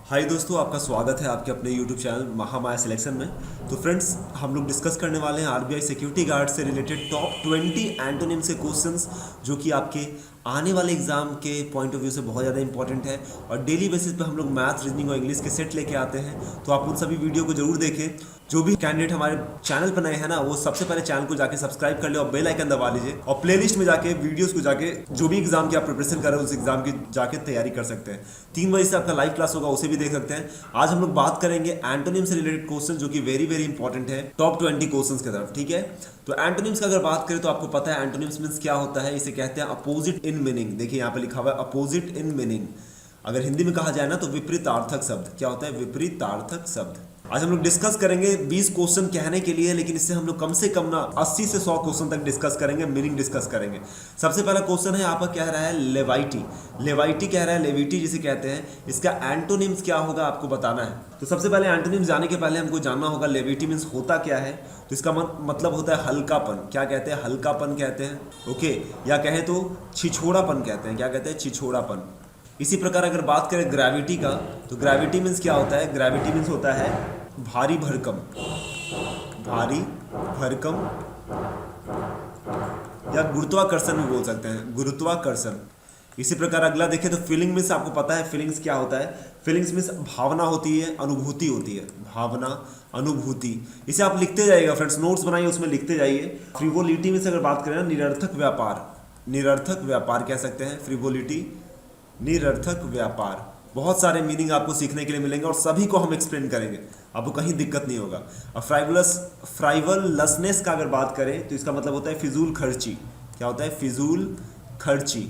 हाय दोस्तों, आपका स्वागत है आपके अपने YouTube चैनल महामाया सिलेक्शन में। तो फ्रेंड्स, हम लोग डिस्कस करने वाले हैं आरबीआई सिक्योरिटी गार्ड से रिलेटेड टॉप 20 एंटोनिम से क्वेश्चंस जो कि आपके आने वाले एग्जाम के पॉइंट ऑफ व्यू से बहुत ज़्यादा इंपॉर्टेंट है। और डेली बेसिस पे हम लोग मैथ, रीजनिंग और इंग्लिश के सेट लेके आते हैं, तो आप उन सभी वीडियो को जरूर देखें। जो भी कैंडिडेट हमारे चैनल पर नए हैं ना, वो सबसे पहले चैनल को जाके सब्सक्राइब कर ले और बेल आइकन दबा लीजिए, और प्लेलिस्ट में जाके वीडियोस को जाके जो भी एग्जाम की आप प्रिपरेशन कर रहे हो उस एग्जाम की जाके तैयारी कर सकते हैं। 3 बजे से आपका लाइव क्लास होगा, उसे भी देख सकते हैं। आज हम लोग बात करेंगे एंटोनिम से रिलेटेड क्वेश्चन जो कि वेरी वेरी इंपॉर्टेंट है टॉप 20 क्वेश्चंस की तरफ। ठीक है, तो एंटोनिम्स का अगर बात करें तो आपको पता है एंटोनिम्स मींस क्या होता है। इसे कहते हैं अपोजिट इन मीनिंग। देखिए यहाँ पे लिखा हुआ है अपोजिट इन मीनिंग। अगर हिंदी में कहा जाए ना तो विपरीतार्थक शब्द। क्या होता है? विपरीतार्थक शब्द। आज हम लोग डिस्कस करेंगे 20 क्वेश्चन कहने के लिए, लेकिन इससे हम लोग कम से कम ना 80 से 100 क्वेश्चन तक डिस्कस करेंगे, मीनिंग डिस्कस करेंगे। सबसे पहला क्वेश्चन है आपका, कह रहा है लेवाइटी। लेवाइटी कह रहा है, लेविटी जिसे कहते हैं, इसका एंटोनिम्स क्या होगा आपको बताना है। तो सबसे पहले एंटोनिम्स जाने के पहले हमको जानना होगा लेविटी मीन्स होता क्या है। तो इसका मतलब होता है हल्कापन। क्या कहते हैं? हल्कापन कहते हैं। ओके, या कहें तो छिछोड़ापन कहते हैं। क्या कहते हैं? छिछोड़ापन। इसी प्रकार अगर बात करें ग्रेविटी का, तो ग्रेविटी मीन्स क्या होता है? ग्रेविटी मीन्स होता है भारी भरकम। भारी भरकम या गुरुत्वाकर्षण भी बोल सकते हैं, गुरुत्वाकर्षण। इसी प्रकार अगला देखें तो फीलिंग मीन्स आपको पता है फीलिंग्स क्या होता है। फीलिंग्स मीन्स भावना होती है, अनुभूति होती है। भावना, अनुभूति। इसे आप लिखते जाइएगा फ्रेंड्स, नोट्स बनाइए, उसमें लिखते जाइए। फ्रिवोलिटी में से अगर बात करें ना, निरर्थक व्यापार। निरर्थक व्यापार कह सकते हैं फ्रिवोलिटी, निरर्थक व्यापार। बहुत सारे मीनिंग आपको सीखने के लिए मिलेंगे और सभी को हम एक्सप्लेन करेंगे, आपको कहीं दिक्कत नहीं होगा। अब फ्राइवलसनेस का अगर बात करें तो इसका मतलब होता है फिजूल खर्ची। क्या होता है? फिजूल खर्ची।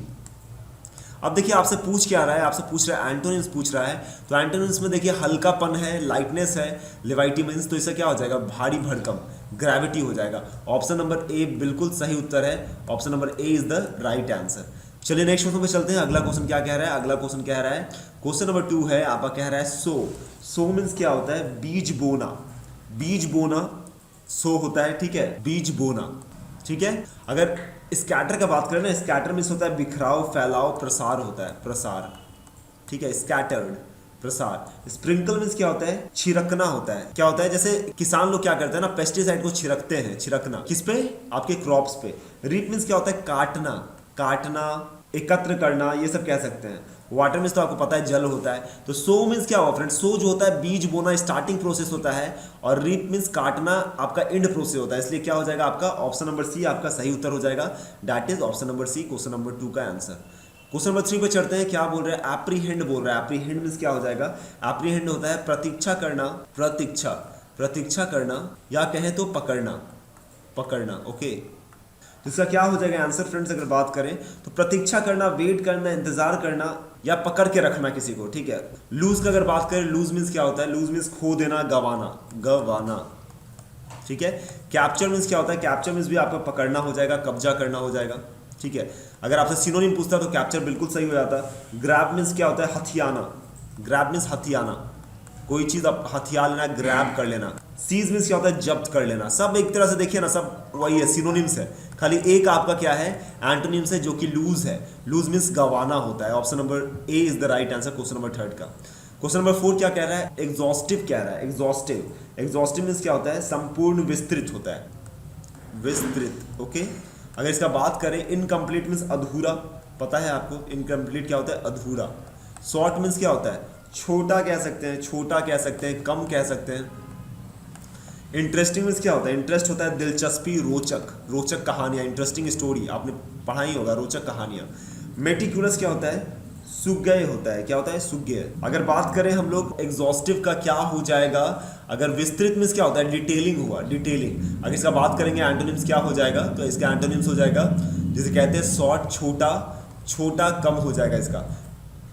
अब देखिए आपसे पूछ क्या रहा है, आपसे पूछ रहा है एंटोनिम्स पूछ रहा है। तो एंटोनिम्स में देखिए हल्कापन है, लाइटनेस है, लेवाइटी मीन्स, तो इसका क्या हो जाएगा? भारी भरकम, ग्रेविटी हो जाएगा। ऑप्शन नंबर ए बिल्कुल सही उत्तर है। Option number A is the right answer. चलिए नेक्स्ट क्वेश्चन पे चलते हैं। अगला क्वेश्चन क्या कह रहा है? अगला क्वेश्चन कह रहा है, क्वेश्चन नंबर 2 है आपका, कह रहा है सो। सो मीन्स क्या होता है? बीज बोना। बीज बोना सो होता है, ठीक है, बीज बोना। ठीक है, अगर स्कैटर का बात करें ना, स्कैटर मीन्स होता है बिखराव, फैलाव, प्रसार होता है, प्रसार। ठीक है, स्कैटर्ड, प्रसार। स्प्रिंकल मीन्स क्या होता है? छिड़कना होता है। क्या होता है? जैसे किसान लोग क्या करते हैं ना, पेस्टिसाइड को छिड़कते हैं। छिड़कना किस पे? आपके क्रॉप्स पे। रीप मीन्स क्या होता है? काटना, काटना, एकत्र करना, ये सब कह सकते हैं। वाटर मीन्स तो आपको पता है जल होता है। तो सो मीन्स क्या हुआ फ्रेंड्स? सो जो होता है बीज बोना, स्टार्टिंग प्रोसेस होता है, और रीप मीन्स काटना आपका एंड प्रोसेस होता है। इसलिए क्या हो जाएगा आपका? ऑप्शन नंबर सी आपका सही उत्तर हो जाएगा। That is option number C, question number 2 का आंसर। क्वेश्चन नंबर 3 पे चढ़ते हैं। क्या बोल रहे हैं? एप्रीहेंड बोल रहा है। एप्रीहेंड मीन्स क्या हो जाएगा? एप्रीहेंड होता है प्रतीक्षा करना, प्रतीक्षा, प्रतीक्षा करना, या कहें तो पकड़ना, पकड़ना। ओके, तो इसका क्या हो जाएगा आंसर फ्रेंड्स? अगर बात करें तो प्रतीक्षा करना, वेट करना, इंतजार करना, या पकड़ के रखना किसी को। ठीक है, लूज का अगर बात करें, लूज मीन्स क्या होता है? लूज मीन्स खो देना, गवाना, गवाना। ठीक है, कैप्चर मीन्स क्या होता है? कैप्चर मीन्स भी आपका पकड़ना हो जाएगा, कब्जा करना हो जाएगा। ठीक है, अगर आपसे सिनोनिम पूछता तो कैप्चर बिल्कुल सही हो जाता। ग्रैब मीन्स क्या होता है? हथियाना। ग्रैब मीन्स हथियाना, कोई चीज आप हथियार लेना, ग्रैब कर लेना। सीज मीन्स क्या होता है? जब्त कर लेना। सब एक तरह से देखिए ना, सब वही है, सिनोनिम्स है। खाली एक आपका क्या है? एंटोनिम्स है, जो कि लूज है। लूज मीन्स गवाना होता है। Option number A is the right answer, question number 3 का। क्वेश्चन नंबर 4 क्या कह रहा है? एग्जॉस्टिव कह रहा है। एग्जॉस्टिव, एग्जॉस्टिव मीन्स क्या होता है? संपूर्ण विस्तृत होता है, विस्तृत। ओके, अगर इसका बात करें, इनकम्प्लीट मीन्स अधूरा। पता है आपको इनकम्प्लीट क्या होता है? अधूरा। शॉर्ट मीन्स क्या होता है? छोटा कह सकते हैं, छोटा कह सकते हैं, कम कह सकते हैं। इंटरेस्टिंग मीन्स क्या होता है? इंटरेस्ट होता है दिलचस्पी, रोचक, रोचक कहानियां, इंटरेस्टिंग स्टोरी, आपने पढ़ा ही होगा, रोचक कहानियां। मेटिकुलस क्या होता है? सुगय होता है। क्या होता है? सुगय। अगर बात करें हम लोग एग्जॉस्टिव का, क्या हो जाएगा? अगर विस्तृत मीन्स क्या होता है? डिटेलिंग हुआ, डिटेलिंग। अगर इसका बात करेंगे एंटोनिम्स क्या हो जाएगा, तो इसका एंटोनिम्स हो जाएगा जिसे कहते हैं शॉर्ट, छोटा, छोटा कम हो जाएगा इसका।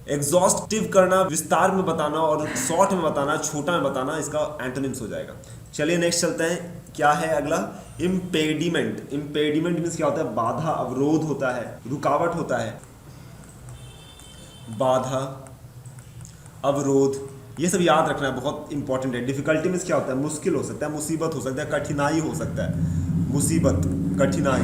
एग्जॉस्टिव करना, विस्तार में बताना, और शॉर्ट में बताना, छोटा में बताना, इसका एंटोनिम्स हो जाएगा। चलिए नेक्स्ट चलते हैं। क्या है अगला? इम्पेडिमेंट। इम्पेडिमेंट मीन्स क्या होता है? बाधा, अवरोध होता है, रुकावट होता है। बाधा, अवरोध, ये सब याद रखना है, बहुत इंपॉर्टेंट है। डिफिकल्टी मीन्स क्या होता है? मुश्किल हो सकता है, मुसीबत हो सकता है, कठिनाई हो सकता है, मुसीबत, कठिनाई।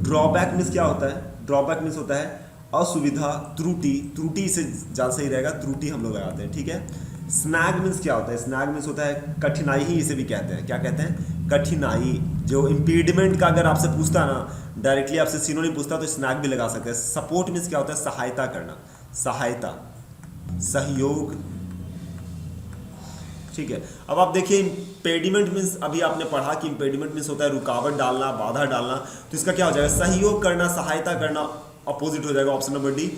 ड्रॉबैक मीन्स क्या होता है? ड्रॉबैक मीन्स होता है असुविधा, त्रुटि। त्रुटि से ज़्यादा सही रहेगा, त्रुटि हम लोग लगाते हैं। ठीक है, स्नैग मीन्स क्या होता है? स्नैग मीन्स होता है कठिनाई ही इसे भी कहते हैं। क्या कहते हैं? कठिनाई। जो इम्पीडिमेंट का अगर आपसे पूछता है ना, डायरेक्टली आपसे सिनोनिम पूछता तो स्नैग भी लगा सकते हैं। सपोर्ट मीन्स क्या होता है? सहायता करना, सहायता, सहयोग, ठीक है। अब आप देखिए इम्पेडिमेंट मीन्स, अभी आपने पढ़ा कि इम्पेडिमेंट मीन्स होता है रुकावट डालना, बाधा डालना, तो इसका क्या हो जाएगा? सहयोग करना, सहायता करना, अपोजिट हो जाएगा। ऑप्शन नंबर डी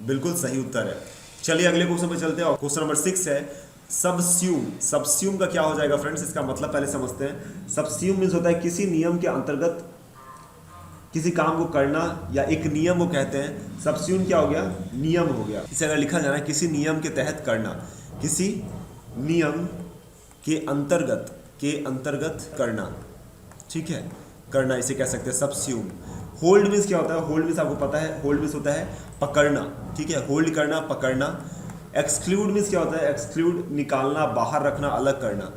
बिल्कुल सही उत्तर है। चलिए अगले क्वेश्चन पे चलते हैं। क्वेश्चन नंबर 6 है सबस्यूम। सबस्यूम का क्या हो जाएगा फ्रेंड्स? इसका मतलब पहले समझते हैं। सबस्यूम मीन्स होता है किसी नियम के अंतर्गत किसी काम को करना, या एक नियम को कहते हैं। सबस्यूम क्या हो गया? नियम हो गया। इसे अगर लिखा जाना किसी नियम के तहत करना, किसी नियम के अंतर्गत करना, ठीक है, करना, इसे कह सकते हैं सबस्यूम। होल्ड मीन्स क्या होता है? होल्ड मीन्स आपको पता है, होल्ड मीन्स होता है पकड़ना, ठीक है, होल्ड करना, पकड़ना। एक्सक्लूड मीन्स क्या होता है? एक्सक्लूड निकालना, बाहर रखना, अलग करना,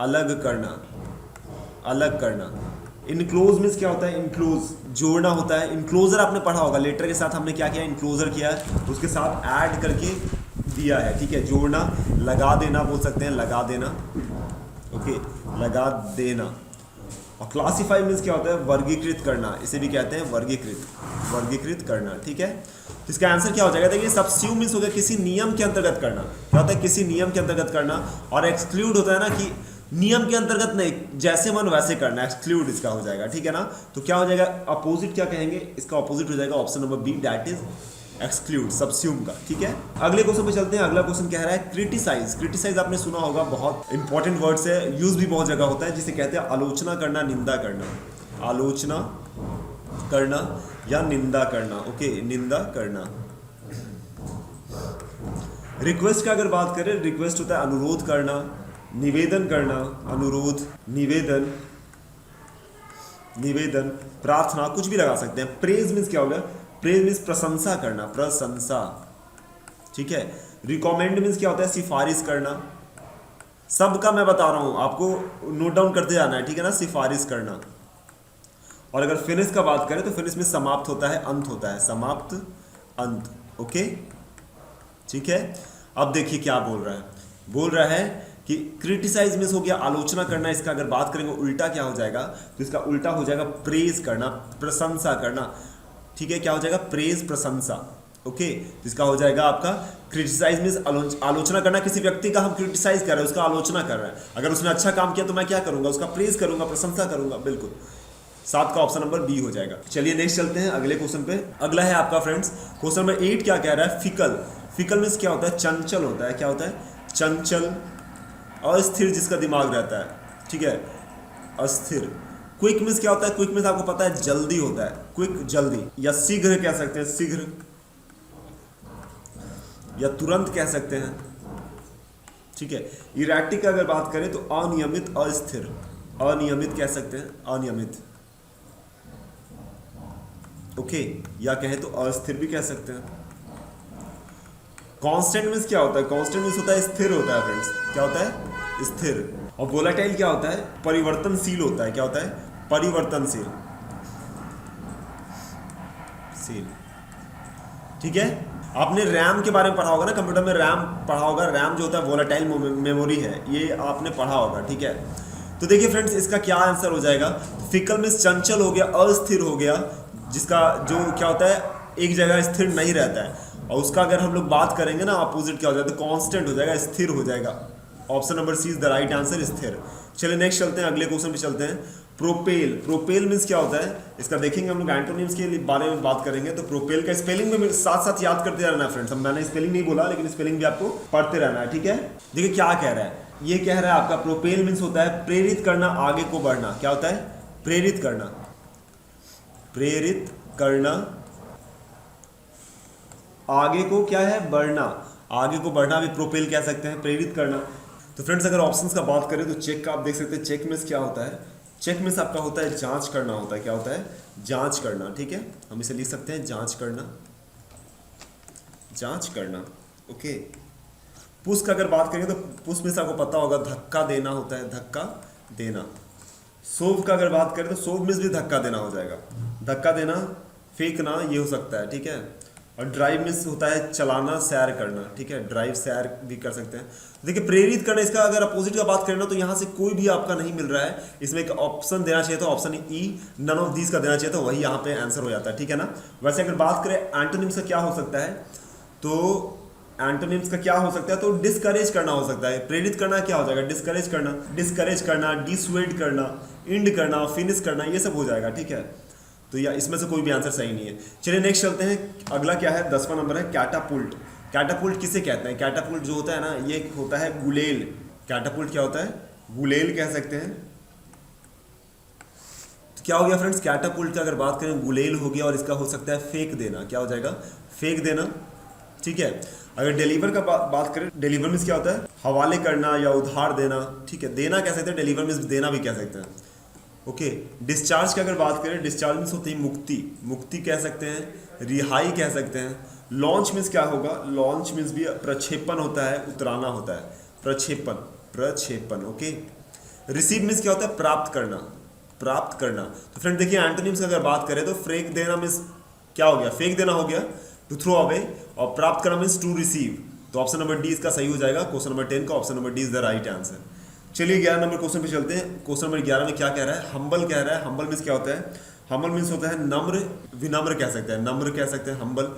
अलग करना, अलग करना। इनक्लोज मीन्स क्या होता है? इनक्लोज जोड़ना होता है। इनक्लोजर आपने पढ़ा होगा, लेटर के साथ हमने क्या किया? इनक्लोजर किया है, उसके साथ ऐड करके दिया है, ठीक है, जोड़ना। लगा देना बोल सकते हैं, लगा देना, ओके, लगा देना। और क्लासीफाई मीन्स क्या होता है? वर्गीकृत करना, इसे भी कहते हैं वर्गीकृत करना, ठीक है। तो इसका आंसर क्या हो जाएगा? देखिए सबस्यूम मीन्स हो गया किसी नियम के अंतर्गत करना। क्या होता है? किसी नियम के अंतर्गत करना। और एक्सक्लूड होता है ना कि नियम के अंतर्गत नहीं, जैसे मन वैसे करना, एक्सक्लूड इसका हो जाएगा, ठीक है ना। तो क्या हो जाएगा? अपोजिट क्या कहेंगे? इसका अपोजिट हो जाएगा option number B, that is exclude, subsume का, ठीक है। अगले क्वेश्चन पे चलते हैं। अगला क्वेश्चन कह रहा है क्रिटिसाइज। क्रिटिसाइज आपने सुना होगा, बहुत इंपॉर्टेंट वर्ड्स है, यूज भी बहुत जगह होता है, जिसे कहते हैं आलोचना करना, निंदा करना, आलोचना करना या निंदा करना, ओके, निंदा करना। रिक्वेस्ट का अगर बात करें, रिक्वेस्ट होता है अनुरोध करना, निवेदन करना, अनुरोध, निवेदन, निवेदन, प्रार्थना, कुछ भी लगा सकते हैं। प्रेज मीन्स क्या होगा? प्रेज मीन्स प्रशंसा करना, प्रशंसा, ठीक है। रिकमेंड मीन्स क्या होता है? सिफारिश करना। सबका मैं बता रहा हूं, आपको नोट डाउन करते जाना है, ठीक है ना। सिफारिश करना। और अगर फिनिश का बात करें तो फिनिश में समाप्त होता है, अंत होता है, समाप्त, अंत, ओके, ठीक है। अब देखिए क्या बोल रहा है, बोल रहा है कि क्रिटिसाइज मीन्स हो गया आलोचना करना। इसका अगर बात करेंगे उल्टा क्या हो जाएगा? तो इसका उल्टा हो जाएगा प्रेज करना, प्रशंसा करना, ठीक है। क्या हो जाएगा? प्रेज, प्रशंसा, ओके। तो इसका हो जाएगा आपका क्रिटिसाइज मीन्स आलोचना करना। किसी व्यक्ति का हम क्रिटिसाइज कर रहे हैं, उसका आलोचना कर रहे हैं। अगर उसने अच्छा काम किया तो मैं क्या करूंगा? उसका प्रेज करूंगा, प्रशंसा करूंगा, बिल्कुल। 7 का ऑप्शन नंबर बी हो जाएगा। चलिए नेक्स्ट चलते हैं अगले क्वेश्चन पे। अगला है आपका फ्रेंड्स क्वेश्चन नंबर 8। क्या कह रहा है? फिकल। फिकल मीन्स क्या होता है? चंचल होता है। क्या होता है? चंचल, अस्थिर, जिसका दिमाग रहता है, ठीक है, अस्थिर। क्विक मीन्स क्या होता है? क्विक मीन्स आपको पता है जल्दी होता है, क्विक, जल्दी। या शीघ्र कह सकते हैं, शीघ्र, या तुरंत कह सकते हैं, ठीक है। इरैटिक अगर बात करें तो अनियमित, अस्थिर, अनियमित कह सकते हैं, अनियमित, ओके, या कहें तो अस्थिर भी कह सकते हैं। कांस्टेंट मीन्स क्या होता है? कांस्टेंट मीन्स होता है स्थिर होता है फ्रेंड्स। क्या होता है? स्थिर। और वोलेटाइल क्या होता है? परिवर्तनशील होता है। क्या होता है? परिवर्तनशील, सील, ठीक है। आपने रैम के बारे में पढ़ा होगा ना, कंप्यूटर में रैम पढ़ा होगा। रैम जो होता है वोलेटाइल मेमोरी है, ये आपने पढ़ा होगा, ठीक है। तो देखिए फ्रेंड्स इसका क्या आंसर हो जाएगा? फिकल मीन्स चंचल हो गया, अस्थिर हो गया, जिसका जो क्या होता है एक जगह स्थिर नहीं रहता है। और उसका अगर हम लोग बात करेंगे ना अपोजिट क्या हो जाएगा? तो कांस्टेंट हो जाएगा, स्थिर हो जाएगा। Option number C is the right answer, स्थिर। चलिए नेक्स्ट चलते हैं, अगले क्वेश्चन पे चलते हैं। प्रोपेल। प्रोपेल मीन्स क्या होता है? इसका देखेंगे हम लोग, एंटोनिम्स के बारे में बात करेंगे। तो प्रोपेल का स्पेलिंग में साथ साथ याद करते रहना है फ्रेंड्स। मैंने स्पेलिंग नहीं बोला, लेकिन स्पेलिंग भी आपको पढ़ते रहना है, ठीक है। देखिए क्या कह रहा है, ये कह रहा है आपका प्रोपेल मीन्स होता है प्रेरित करना, आगे को बढ़ना। क्या होता है? प्रेरित करना, प्रेरित करना, आगे को क्या है? बढ़ना, आगे को बढ़ना भी प्रोपेल कह सकते हैं, प्रेरित करना। तो फ्रेंड्स अगर ऑप्शंस का बात करें तो चेक का आप देख सकते हैं। चेक मीन्स क्या होता है? चेक मीन्स आपका होता है जांच करना होता है। क्या होता है? जांच करना, ठीक है। हम इसे लिख सकते हैं जांच करना, जांच करना, ओके। पुश का अगर बात करें तो पुश मीन्स आपको पता होगा धक्का देना होता है, धक्का देना। सोव का अगर बात करें तो सोव मीन्स भी धक्का देना हो जाएगा, धक्का देना, फेंकना, ये हो सकता है, ठीक है। और ड्राइव मीन्स होता है चलाना, सैर करना, ठीक है, ड्राइव सैर भी कर सकते हैं। देखिए प्रेरित करना, इसका अगर अपोजिट का बात करें ना तो यहाँ से कोई भी आपका नहीं मिल रहा है, इसमें एक ऑप्शन देना चाहिए था, option E, none of these का देना चाहिए था, वही यहाँ पे आंसर हो जाता है, ठीक है ना। वैसे अगर बात करें एंटोनिम्स का क्या हो सकता है, तो एंटोनिम्स का क्या हो सकता है, तो डिस्करेज करना हो सकता है। प्रेरित करना क्या हो जाएगा, डिस्करेज करना, डिस्करेज करना, डिसवेड करना, इंड करना, फिनिश करना, ये सब हो जाएगा, ठीक है। तो या इसमें से कोई भी आंसर सही नहीं है। चलिए नेक्स्ट चलते हैं, अगला क्या है, 10वां नंबर है कैटापुल्ट। कैटापुल्ट किसे कहते हैं, कैटापुल्ट जो होता है ना, ये होता है गुलेल। कैटापुल्ट क्या होता है, गुलेल कह सकते हैं। तो क्या हो गया फ्रेंड्स, कैटापुल्ट का अगर बात करें गुलेल हो गया, और इसका हो सकता है फेंक देना, क्या हो जाएगा, फेंक देना, ठीक है। अगर डिलीवर का बात करें, डिलीवर मीन्स क्या होता है, हवाले करना या उधार देना, ठीक है, देना कह सकते हैं, डिलीवर मीन्स देना भी कह सकते हैं, ओके। डिस्चार्ज की अगर बात करें, डिस्चार्ज मीन्स होती है मुक्ति, मुक्ति कह सकते हैं, रिहाई कह सकते हैं। लॉन्च मीन्स क्या होगा, लॉन्च मीन्स भी प्रक्षेपण होता है, उतराना होता है, प्रक्षेपण, प्रक्षेपण, ओके। रिसीव मीन्स क्या होता है, प्राप्त करना, प्राप्त करना। तो फ्रेंड देखिए एंटोनिम्स की अगर बात करें तो फेंक देना मीन्स क्या हो गया, फेंक देना हो गया, टू थ्रो अवे, और प्राप्त करना मीन्स टू रिसीव। तो ऑप्शन नंबर डी इसका सही हो जाएगा, क्वेश्चन नंबर 10 का option number D is the right answer. चलिए 11 नंबर क्वेश्चन पे चलते हैं। क्वेश्चन नंबर 11 में क्या कह रहा है, हम्बल कह रहा है। हम्बल मीन्स क्या होता है, हम्बल मीन्स होता है नम्र, विनम्र कह सकते हैं, नम्र कह सकते हैं, humble,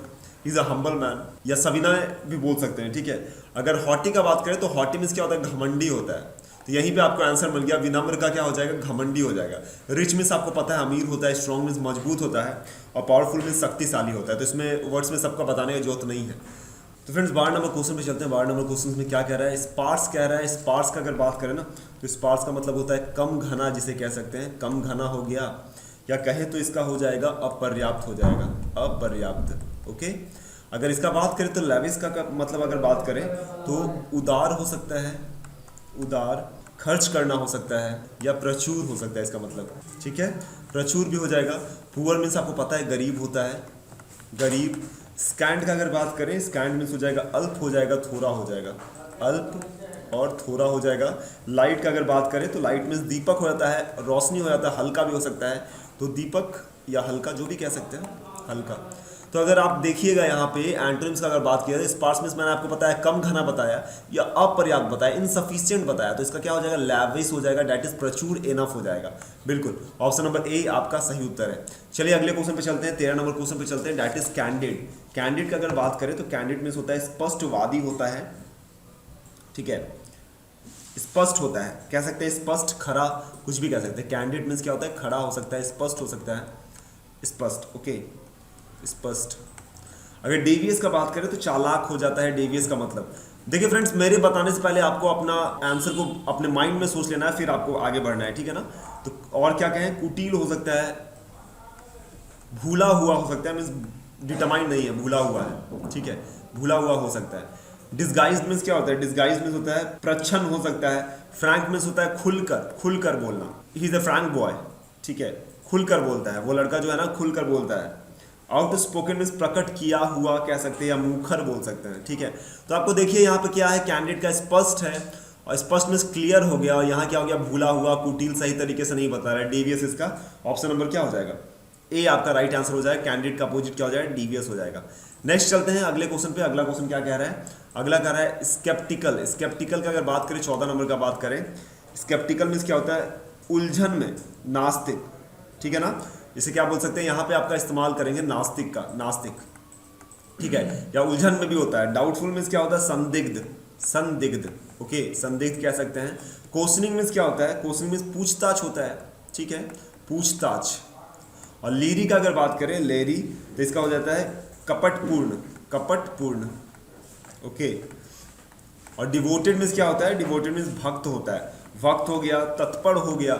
is a humble man, या सविनय भी बोल सकते हैं, ठीक है। अगर हॉटी का बात करें तो हॉटी मीन्स क्या होता है, घमंडी होता है। तो यहीं पे आपको आंसर मिल गया, विनम्र का क्या हो जाएगा, घमंडी हो जाएगा। रिच मीन्स आपको पता है अमीर होता है, स्ट्रॉन्ग मीन्स मजबूत होता है, और पावरफुल मीन्स शक्तिशाली होता है। तो इसमें वर्ड्स में सबका बताने की जरूरत नहीं है। तो फ्रेंड्स 12 नंबर क्वेश्चन पे चलते हैं। 12 नंबर क्वेश्चन में क्या कह रहा है, स्पार्स कह रहा है। स्पार्स का अगर बात करें ना तो स्पार्स का मतलब होता है कम घना, जिसे कह सकते हैं कम घना हो गया, या कहें तो इसका हो जाएगा अपर्याप्त हो जाएगा, अपर्याप्त, ओके। अगर इसका बात करें तो लेविस का मतलब अगर बात करें तो उदार हो सकता है, उदार, खर्च करना हो सकता है, या प्रचुर हो सकता है इसका मतलब, ठीक है, प्रचुर भी हो जाएगा। पुअर मीन्स आपको पता है गरीब होता है, गरीब। स्कैंड का अगर बात करें, स्कैंड मीन्स हो जाएगा अल्प हो जाएगा, थोड़ा हो जाएगा, अल्प और थोड़ा हो जाएगा। लाइट का अगर बात करें तो लाइट मीन्स दीपक हो जाता है, रोशनी हो जाता है, हल्का भी हो सकता है, तो दीपक या हल्का जो भी कह सकते हैं, हल्का। तो अगर आप देखिएगा यहाँ पे एंटोनिम्स का अगर बात किया, स्पार्स मीन्स मैंने आपको बताया कम घना बताया, या अपर्याप्त बताया, इनसफिशिएंट बताया, तो इसका क्या हो जाएगा, लैविश हो जाएगा, डेट इज प्रचुर, एनफ हो जाएगा। बिल्कुल ऑप्शन नंबर ए आपका सही उत्तर है। चलिए अगले क्वेश्चन पे चलते हैं, 13 नंबर क्वेश्चन पे चलते हैं, डेट इज कैंडिड। कैंडिड का अगर बात करें तो कैंडिड मीन्स होता है स्पष्टवादी होता है, ठीक है, स्पष्ट होता है, कह सकते हैं स्पष्ट, खरा, कुछ भी कह सकते हैं। कैंडिड मीन्स क्या होता है, खड़ा हो सकता है, स्पष्ट हो सकता है, स्पष्ट, ओके, स्पष्ट। अगर डेवियस का बात करें तो चालाक हो जाता है, डेवियस का मतलब। देखिए फ्रेंड्स मेरे बताने से पहले आपको अपना आंसर को अपने माइंड में सोच लेना है, फिर आपको आगे बढ़ना है, ठीक है ना। तो और क्या कहें, कुटिल हो सकता है, भूला हुआ हो सकता है, मीन्स डिटरमाइंड नहीं है, भूला हुआ है, ठीक है, भूला हुआ हो सकता है। डिस्गाइज मीन्स क्या होता है, डिस्गाइज मीन्स होता है प्रच्छन्न हो सकता है। फ्रैंक मीन्स होता है खुलकर बोलना, he is a Frank boy, ठीक है, खुलकर बोलता है वो लड़का जो है ना, खुलकर बोलता है। आउट स्पोकन मीन्स प्रकट किया हुआ कह सकते हैं, या मुखर बोल सकते हैं, ठीक है। तो आपको देखिए यहाँ पे क्या है, कैंडिडेट का स्पष्ट है, और स्पष्ट मीन्स क्लियर हो गया, और यहाँ क्या हो गया, भूला हुआ, कुटिल सही तरीके से नहीं बता रहा है, डेवियस। इसका ऑप्शन नंबर क्या हो जाएगा, ए आपका राइट आंसर हो जाएगा। कैंडिडेट का अपोजिट क्या हो जाएगा, डेवियस हो जाएगा। नेक्स्ट चलते हैं अगले क्वेश्चन पे। अगला क्वेश्चन क्या कह रहा है, अगला कह रहा है स्केप्टिकल। स्केप्टिकल का अगर बात करें, 14 नंबर का बात करें, स्केप्टिकल मीन्स क्या होता है, उलझन में, नास्तिक, ठीक है ना। इसे क्या बोल सकते हैं, यहाँ पे आपका इस्तेमाल करेंगे नास्तिक का, नास्तिक, ठीक है, या उलझन में भी होता है। डाउटफुल मीन्स क्या होता है, संदिग्ध, संदिग्ध, ओके, संदिग्ध कह सकते हैं। क्वेश्चनिंग मीन्स क्या होता है, क्वेश्चनिंग मीन्स पूछताछ होता है, ठीक है, पूछताछ। और लेरी का अगर बात करें, लेरी, तो इसका हो जाता है कपटपूर्ण, कपटपूर्ण, ओके। और डिवोटेड मीन्स क्या होता है, डिवोटेड मीन्स भक्त होता है, भक्त हो गया, तत्पर हो गया,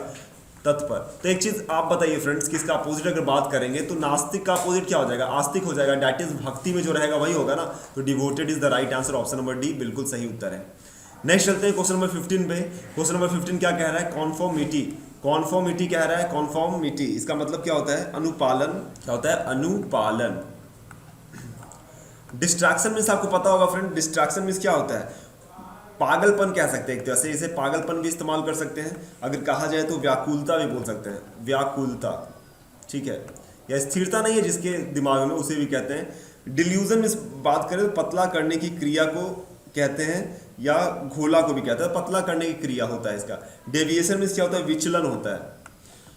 तत्पर। तो एक चीज आप बताइए फ्रेंड्स कि इसका अपोजिट अगर बात करेंगे तो नास्तिक का अपोजिट क्या हो जाएगा, आस्तिक हो जाएगा, डेट इज भक्ति में जो रहेगा वही होगा ना। तो devoted is the right answer, option number D बिल्कुल सही उत्तर है। नेक्स्ट चलते हैं क्वेश्चन नंबर 15 पे। क्वेश्चन नंबर 15 क्या कह रहा है, कॉन्फॉर्मिटी। कॉन्फॉर्मिटी कह रहा है, कॉन्फॉर्मिटी इसका मतलब क्या होता है, अनुपालन, क्या होता है, अनुपालन। डिस्ट्रैक्शन मीन्स आपको पता होगा फ्रेंड, डिस्ट्रैक्शन मीन्स क्या होता है, पागलपन कह सकते हैं, जैसे इसे पागलपन भी इस्तेमाल कर सकते हैं। अगर कहा जाए तो व्याकुलता भी बोल सकते हैं, व्याकुलता, ठीक है, या स्थिरता नहीं है जिसके दिमाग में, उसे भी कहते हैं डिल्यूजन इस बात करें तो पतला करने की क्रिया को कहते हैं, या घोला को भी कहते हैं, पतला करने की क्रिया होता है इसका। डेविएशन मीन्स क्या होता है, विचलन होता है।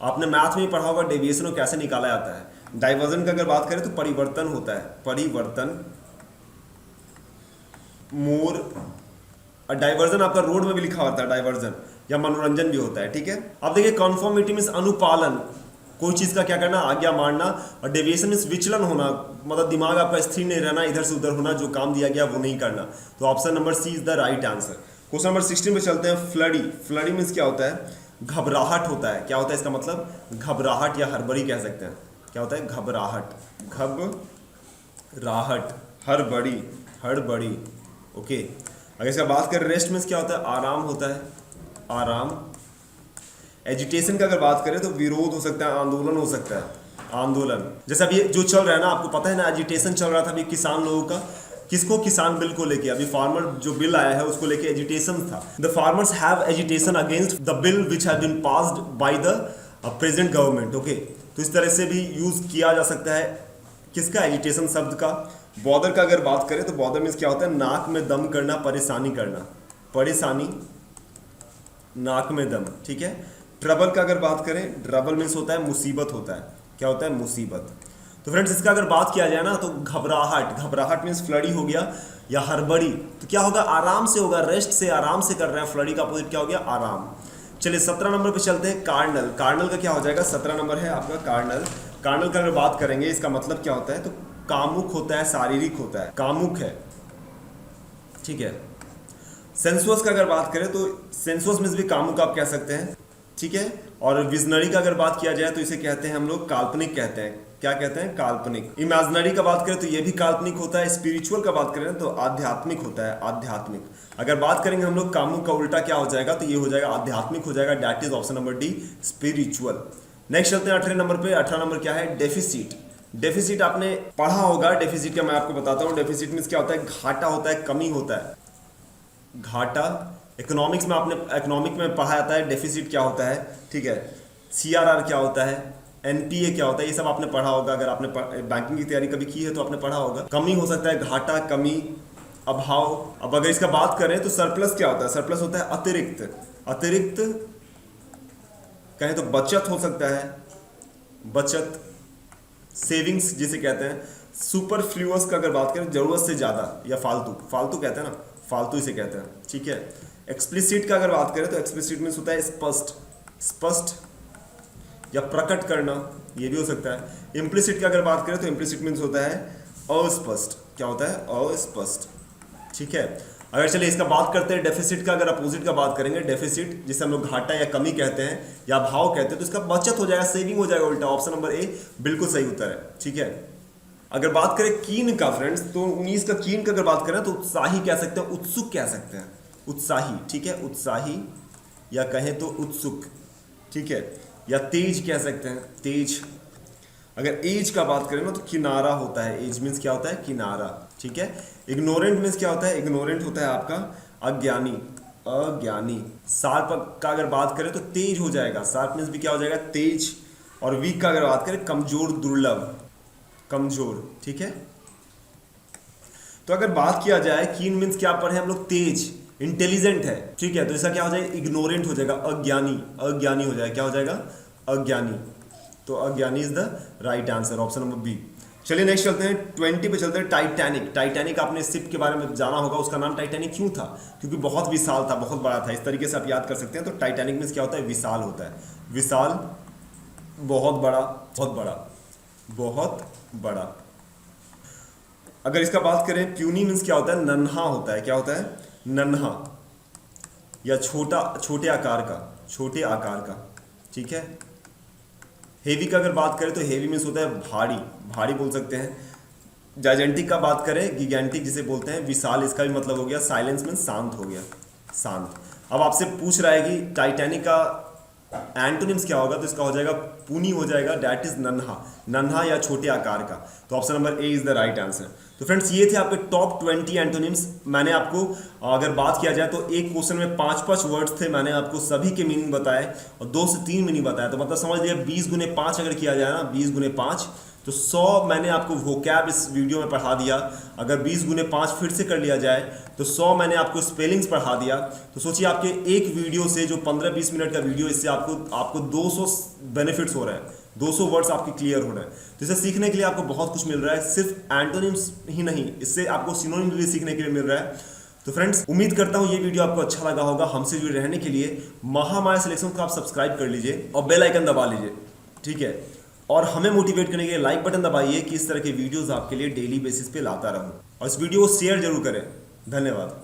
आपने मैथ में ही पढ़ा होगा डेविएशन को कैसे निकाला जाता है। डाइवर्जन का अगर बात करें तो परिवर्तन होता है, परिवर्तन। मोर, डाइवर्जन आपका रोड में भी लिखा होता है डाइवर्जन, या मनोरंजन भी होता है, ठीक है। अब देखिए कॉन्फॉर्मिटी मीन्स अनुपालन, कोई चीज का क्या करना, आज्ञा मानना। और डेविएशन मीन्स विचलन होना, मतलब दिमाग आपका स्थिर नहीं रहना, इधर से उधर होना, जो काम दिया गया वो नहीं करना। तो option number C is the right answer. Question number 16 पे चलते हैं। फ्लडी, फ्लडी मीन्स क्या होता है, घबराहट होता है। क्या होता है इसका मतलब, घबराहट या हड़बड़ी कह सकते हैं। क्या होता है, घबराहट, घबराहट, हड़बड़ी, हड़बड़ी, ओके। अगर इसका बात करें रेस्ट मीन्स क्या होता है, आराम होता है, आराम। एजिटेशन का अगर बात करें तो विरोध हो सकता है, आंदोलन हो सकता है, आंदोलन। जैसे अभी जो चल रहा है ना, आपको पता है ना, एजिटेशन चल रहा था अभी किसान लोगों का। किसको, किसान बिल को लेके। अभी फार्मर जो बिल आया है उसको लेके एजिटेशन था। The farmers have agitation against the bill which have been passed by the present government, okay. तो इस तरह से भी यूज किया जा सकता है किसका, एजिटेशन शब्द का। बॉदर का अगर बात करें तो बॉदर मीन्स क्या होता है, नाक में दम करना, परेशानी करना, परेशानी, नाक में दम, ठीक है। ट्रबल का अगर बात करें, ट्रबल मीन्स होता है मुसीबत होता है। क्या होता है, मुसीबत। तो फ्रेंड्स इसका अगर बात किया जाए ना तो घबराहट, घबराहट मीन्स फ्लडी हो गया, या हड़बड़ी। तो क्या होगा, आराम से होगा, रेस्ट से, आराम से कर रहे हैं। फ्लडी का अपोजिट क्या हो गया, आराम। चलिए 17 नंबर पे चलते हैं। कार्नल, कार्नल का क्या हो जाएगा, 17 नंबर है आपका कार्नल। कार्नल का अगर बात करेंगे इसका मतलब क्या होता है, तो कामुक होता है, शारीरिक होता है, कामुक है, ठीक है। सेंसुअस का अगर बात करें तो सेंसुअस मीन्स भी कामुक आप कह सकते हैं, ठीक है। और विजनरी का अगर बात किया जाए तो इसे कहते हैं हम लोग काल्पनिक कहते हैं। क्या कहते हैं, काल्पनिक। इमेजिनरी का बात करें तो ये भी काल्पनिक होता है। स्पिरिचुअल का बात करें तो आध्यात्मिक होता है, आध्यात्मिक। अगर बात करेंगे हम लोग कामुक का उल्टा क्या हो जाएगा, तो ये हो जाएगा आध्यात्मिक हो जाएगा। That is option number D, spiritual. Next चलते हैं 18 नंबर पे। 18 नंबर क्या है, डेफिसिट। डेफिसिट आपने पढ़ा होगा, डेफिसिट का मैं आपको बताता हूँ। डेफिसिट मीन्स क्या होता है, घाटा होता है, कमी होता है, घाटा। इकोनॉमिक्स में आपने इकोनॉमिक में पढ़ा जाता है डेफिसिट क्या होता है, ठीक है। सीआरआर क्या होता है, एनपीए क्या होता है, ये सब आपने पढ़ा होगा। अगर आपने बैंकिंग की तैयारी कभी की है तो आपने पढ़ा होगा। कमी हो सकता है, घाटा, कमी, अभाव। अब अगर इसका बात करें तो सरप्लस क्या होता है, सरप्लस होता है अतिरिक्त, अतिरिक्त कहें तो बचत हो सकता है, बचत, सेविंग्स जिसे कहते हैं। सुपरफ्लूअस का अगर बात करें जरूरत से ज्यादा, या फालतू, फालतू कहते हैं ना, फालतू इसे कहते हैं, ठीक है। एक्सप्लिसिट का अगर बात करें तो एक्सप्लिसिट मीन्स होता है स्पष्ट, स्पष्ट या प्रकट करना, ये भी हो सकता है। इम्प्लिसिट का अगर बात करें तो इम्प्लिसिट मीन्स होता है अस्पष्ट। क्या होता है, अस्पष्ट, ठीक है। अगर चलिए इसका बात करते हैं डेफिसिट का, अगर अपोजिट का बात करेंगे, डेफिसिट जिसे हम लोग घाटा या कमी कहते हैं या भाव कहते हैं, तो इसका बचत हो जाएगा, सेविंग हो जाएगा उल्टा। ऑप्शन नंबर ए बिल्कुल सही उत्तर है, ठीक है। अगर बात करें कीन का फ्रेंड्स, तो 19 का कीन का अगर बात करें तो उत्साही कह सकते हैं, उत्सुक कह सकते हैं, उत्साही, ठीक है, उत्साही, या कहें तो उत्सुक, ठीक है। या तेज कह सकते हैं, तेज। अगर एज का बात करें ना तो किनारा होता है, एज मीन्स क्या होता है, किनारा, ठीक है। इग्नोरेंट मीन्स क्या होता है, इग्नोरेंट होता है आपका अज्ञानी, अज्ञानी। शार्प का अगर बात करें तो तेज हो जाएगा, शार्प मीन्स भी क्या हो जाएगा, तेज। और वीक का अगर बात करें कमजोर, दुर्लभ, कमजोर, ठीक है। तो अगर बात किया जाए कीन मीन्स क्या पढ़े हम लोग, तेज, इंटेलिजेंट है, ठीक है। तो इसका क्या हो जाएगा, इग्नोरेंट हो जाएगा, अज्ञानी, अज्ञानी हो जाएगा। क्या हो जाएगा, अज्ञानी। तो अज्ञानी is the right answer, option number B. चलिए नेक्स्ट चलते हैं, 20 पे चलते हैं। टाइटैनिक, टाइटैनिक आपने शिप के बारे में जाना होगा। उसका नाम टाइटैनिक क्यों था, क्योंकि बहुत विशाल था, बहुत बड़ा था। इस तरीके से आप याद कर सकते हैं। तो टाइटैनिक मीन्स क्या होता है, विशाल होता है, विशाल, बहुत बड़ा, बहुत बड़ा, बहुत बड़ा। अगर इसका बात करें प्यूनी मीन्स क्या होता है, नन्हा होता है। क्या होता है, नन्हा या छोटा, छोटे आकार का, छोटे आकार का, ठीक है। हेवी का अगर बात करें तो हेवी मीन्स होता है भारी, भारी बोल सकते हैं। जाइजेंटिक का बात करें, गिगेंटिक जिसे बोलते हैं, विशाल, इसका भी मतलब हो गया। साइलेंस मीन्स शांत हो गया, शांत। अब आपसे पूछ रहा है कि टाइटैनिक का एंटोनिम्स क्या होगा, तो इसका हो जाएगा पुनी हो जाएगा। दैट इज नन्हा, नन्हा या छोटे आकार का। तो option number A is the right answer. तो फ्रेंड्स ये थे आपके टॉप 20 एंटोनिम्स। मैंने आपको अगर बात किया जाए तो एक क्वेश्चन में 5-5 वर्ड्स थे, मैंने आपको सभी के मीनिंग बताए और 2 से 3 मीनिंग बताया। तो मतलब समझ लिया 20 गुने 5 अगर किया जाए ना, 20 गुने 5 तो 100 मैंने आपको वोकैब इस वीडियो में पढ़ा दिया। अगर 20 गुने 5 फिर से कर लिया जाए तो 100 मैंने आपको स्पेलिंग्स पढ़ा दिया। तो सोचिए आपके एक वीडियो से, जो 15-20 मिनट का वीडियो, इससे आपको 200 बेनिफिट्स हो रहे हैं, 200 वर्ड्स आपके क्लियर हो रहे हैं। तो इसे सीखने के लिए आपको बहुत कुछ मिल रहा है, सिर्फ एंटोनिम्स ही नहीं, इससे आपको सिनोनिम्स भी सीखने के लिए मिल रहा है। तो फ्रेंड्स, उम्मीद करता हूँ ये वीडियो आपको अच्छा लगा होगा। हमसे जुड़े रहने के लिए महामाया सिलेक्शन को आप सब्सक्राइब कर लीजिए और बेल आइकन दबा लीजिए, ठीक है। और हमें मोटिवेट करने के लिए लाइक बटन दबाइए कि इस तरह के वीडियोस आपके लिए डेली बेसिस पे लाता रहूं, और इस वीडियो को शेयर जरूर करें। धन्यवाद।